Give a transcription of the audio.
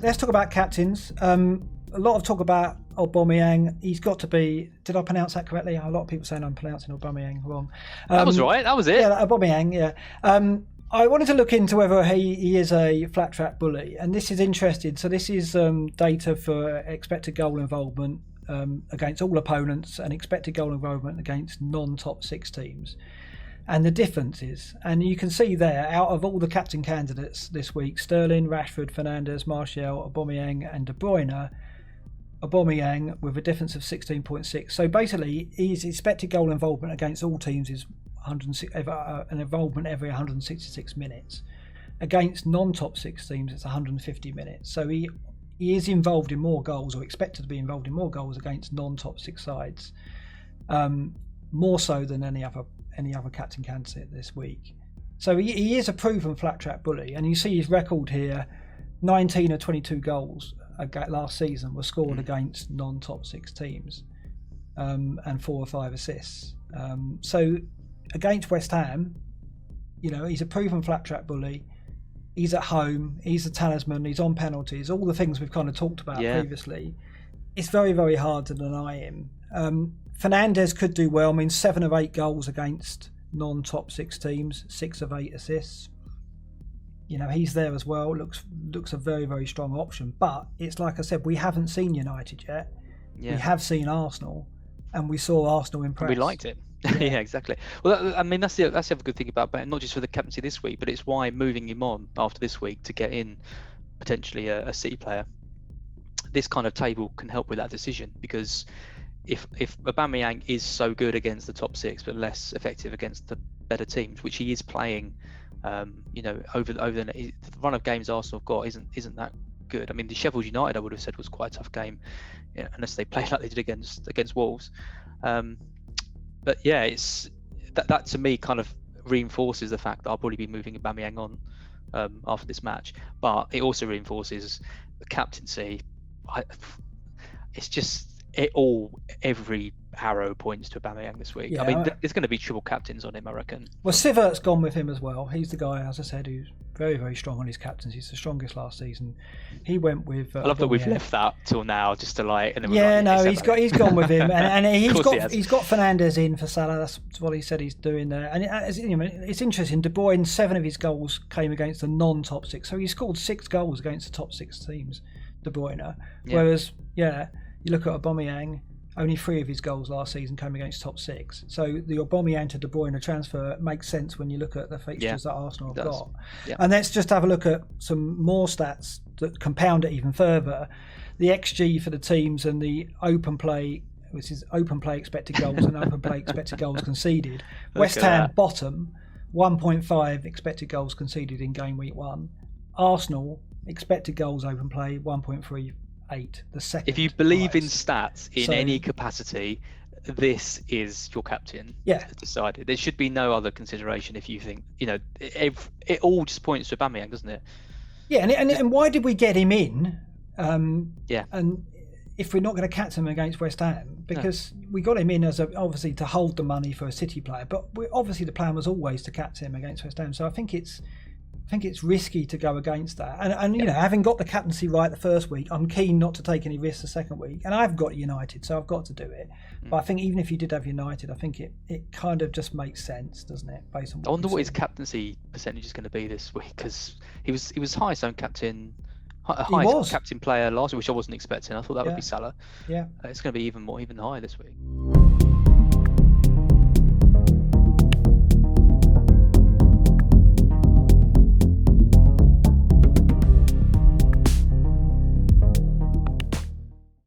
Let's talk about captains. A lot of talk about Aubameyang. He's got to be. Did I pronounce that correctly? A lot of people saying I'm pronouncing Aubameyang wrong. That was right. That was it. Yeah, Aubameyang. Yeah. I wanted to look into whether he is a flat track bully, and this is interesting. So this is data for expected goal involvement against all opponents and expected goal involvement against non-top 6 teams. And the differences, and you can see there, out of all the captain candidates this week, Sterling, Rashford, Fernandes, Martial, Aubameyang and De Bruyne, Aubameyang with a difference of 16.6. So basically, his expected goal involvement against all teams is an involvement every 166 minutes. Against non-top 6 teams, it's 150 minutes. So he is involved in more goals, or expected to be involved in more goals against non-top 6 sides, more so than any other captain candidate this week. So he is a proven flat track bully, and you see his record here: 19 of 22 goals last season were scored against non-top 6 teams, and 4 or 5 assists. So against West Ham, he's a proven flat track bully. He's at home, he's a talisman, he's on penalties, all the things we've kind of talked about previously. It's very, very hard to deny him. Fernandes could do well. 7 of 8 goals against non-top 6 teams, 6 of 8 assists. He's there as well. Looks a very, very strong option. But it's like I said, we haven't seen United yet. Yeah. We have seen Arsenal, and we saw Arsenal impress. We liked it. Yeah, exactly. Well, that's the other good thing about Ben, not just for the captaincy this week, but it's why moving him on after this week to get in potentially a City player. This kind of table can help with that decision, because if Aubameyang is so good against the top 6 but less effective against the better teams, which he is playing, over the run of games Arsenal have got isn't that good. The Sheffield United, I would have said, was quite a tough game, unless they played like they did against Wolves. But yeah, it's that to me kind of reinforces the fact that I'll probably be moving Aubameyang on after this match. But it also reinforces the captaincy. It's just every arrow points to Aubameyang this week. Yeah, there's going to be triple captains on him, I reckon. Well, Sivert's gone with him as well. He's the guy, as I said, who's very, very strong on his captains. He's the strongest last season. He went with. I love that we've left that till now, just to like. And then he's gone with him, and he's got Fernandes in for Salah. That's what he said he's doing there. And it's interesting. De Bruyne, 7 of his goals came against the non-top 6, so he scored 6 goals against the top 6 teams. De Bruyne, whereas you look at Aubameyang, only 3 of his goals last season came against top 6. So the Aubameyang to De Bruyne transfer makes sense when you look at the fixtures that Arsenal have got. Yeah. And let's just have a look at some more stats that compound it even further. The XG for the teams and the open play, which is open play expected goals and open play expected goals conceded. West Ham bottom, 1.5 expected goals conceded in game week 1. Arsenal expected goals open play 1.38, the second. If you believe in stats in any capacity, this is your captain. Decided. There should be no other consideration. If you think it all just points to Aubameyang, doesn't it? Yeah, and why did we get him in? And if we're not going to captain him against West Ham, because we got him in as obviously to hold the money for a City player, but obviously the plan was always to captain him against West Ham. So I think it's risky to go against that. And having got the captaincy right the first week, I'm keen not to take any risks the second week. And I've got United, so I've got to do it. But I think even if you did have United, I think it kind of just makes sense, doesn't it? Based on I wonder what his captaincy percentage is going to be this week, because he was highest owned captain, highest captain player last week, which I wasn't expecting. I thought that would be Salah. Yeah, it's going to be even higher this week.